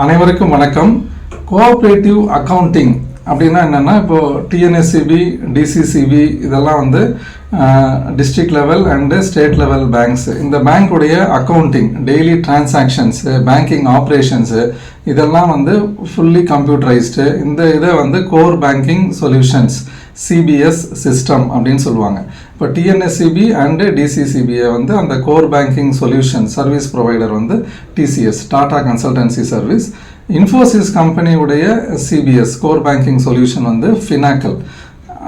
அனைவருக்கும் வணக்கம். Cooperative accounting அப்படின்னா என்னென்னா, இப்போது டிஎன்எஸ்சிபி, டிசிசிபி இதெல்லாம் வந்து district level and state level banks. இந்த பேங்க்குடைய accounting, daily transactions, banking operations இதெல்லாம் வந்து ஃபுல்லி கம்ப்யூட்டரைஸ்டு. இந்த இதை வந்து core banking solutions CBS system அப்படின்னு சொல்லுவாங்க. இப்போ டிஎன்எஸ்சிபி அண்டு டிசிசிபியை வந்து அந்த core banking solution service provider வந்து TCS, Tata consultancy service. Infosys கம்பெனியுடைய சிபிஎஸ் கோர் பேங்கிங் சொல்யூஷன் வந்து ஃபினாக்கல்.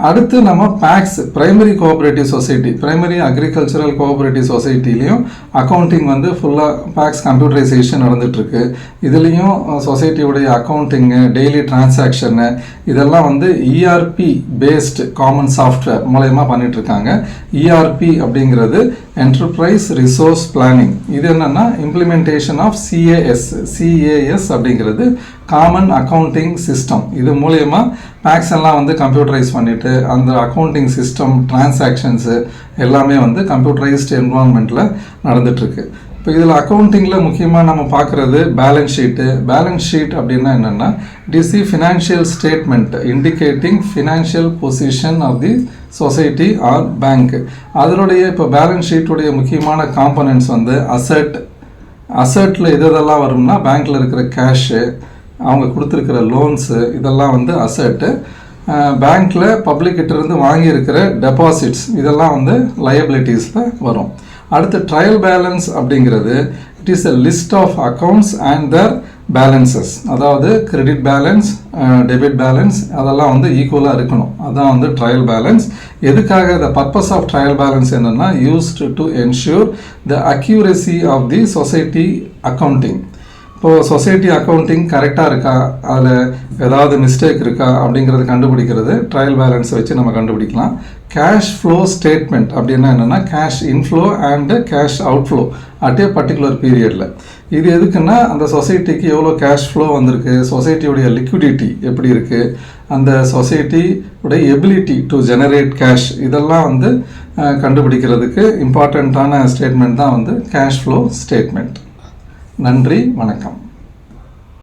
அடுத்து நம்ம PACS, primary cooperative society, primary agricultural cooperative சொசைட்டிலையும் அக்கௌண்டிங் வந்து ஃபுல்லாக பேக்ஸ் கம்ப்யூட்டரைசேஷன் நடந்துகிட்ருக்கு. இதுலேயும் சொசைட்டியுடைய அக்கௌண்டிங்கு, டெய்லி டிரான்சாக்ஷனு இதெல்லாம் வந்து இஆர்பி பேஸ்டு காமன் சாஃப்ட்வேர் மூலயமா பண்ணிகிட்ருக்காங்க. இஆர்பி அப்படிங்கிறது என்டர்பிரைஸ் ரிசோர்ஸ் பிளானிங். இது என்னென்னா இம்ப்ளிமெண்டேஷன் ஆஃப் சிஏஎஸ் அப்படிங்கிறது காமன் அக்கௌண்டிங் சிஸ்டம். இது மூலயமா பேக்ஸ் எல்லாம் வந்து கம்ப்யூட்டரைஸ் பண்ணிவிட்டு அந்த அக்கௌண்டிங் சிஸ்டம், டிரான்சாக்ஷன்ஸு எல்லாமே வந்து கம்ப்யூட்டரைஸ்டு என்விரான்மெண்ட்டில் நடந்துகிட்ருக்கு. இப்போ இதில் அக்கௌண்டிங்கில் முக்கியமாக நம்ம பார்க்குறது பேலன்ஸ் ஷீட்டு. பேலன்ஸ் ஷீட் அப்படின்னா என்னென்னா, it is the financial statement indicating financial position of the society or bank. அதனுடைய இப்போ பேலன்ஸ் ஷீட்டுடைய முக்கியமான காம்பனன்ட்ஸ் வந்து அசட்டில் எதெல்லாம் வரும்னா, பேங்க்கில் இருக்கிற கேஷு, அவங்க கொடுத்துருக்கிற லோன்ஸு இதெல்லாம் வந்து அசட்டு. பேங்க்கில் பப்ளிக்கிட்டேருந்து வாங்கியிருக்கிற டெபாசிட்ஸ் இதெல்லாம் வந்து லயபிலிட்டிஸில் வரும். அடுத்து ட்ரையல் பேலன்ஸ் அப்படிங்கிறது it is a list of accounts and their balances. அதாவது கிரெடிட் பேலன்ஸ், டெபிட் பேலன்ஸ் அதெல்லாம் வந்து ஈக்குவலாக இருக்கணும். அதான் வந்து ட்ரையல் பேலன்ஸ். எதுக்காக? The purpose of trial balance என்னென்னா, used to ensure the accuracy of the society accounting. இப்போது சொசைட்டி அக்கௌண்டிங் கரெக்டாக இருக்கா, அதில் ஏதாவது மிஸ்டேக் இருக்கா அப்படிங்கிறது கண்டுபிடிக்கிறது ட்ரையல் பேலன்ஸை வச்சு நம்ம கண்டுபிடிக்கலாம். கேஷ் ஃப்ளோ ஸ்டேட்மெண்ட் அப்படின்னா என்னென்னா, cash inflow and cash outflow at a particular பீரியடில். இது எதுக்குன்னா, அந்த சொசைட்டிக்கு எவ்வளோ கேஷ் ஃப்ளோ வந்திருக்கு, சொசைட்டியுடைய லிக்விடிட்டி எப்படி இருக்குது, அந்த சொசைட்டியுடைய எபிலிட்டி டு ஜெனரேட் கேஷ் இதெல்லாம் வந்து கண்டுபிடிக்கிறதுக்கு இம்பார்ட்டண்ட்டான ஸ்டேட்மெண்ட் தான் வந்து கேஷ் ஃப்ளோ ஸ்டேட்மெண்ட். நன்றி, வணக்கம்.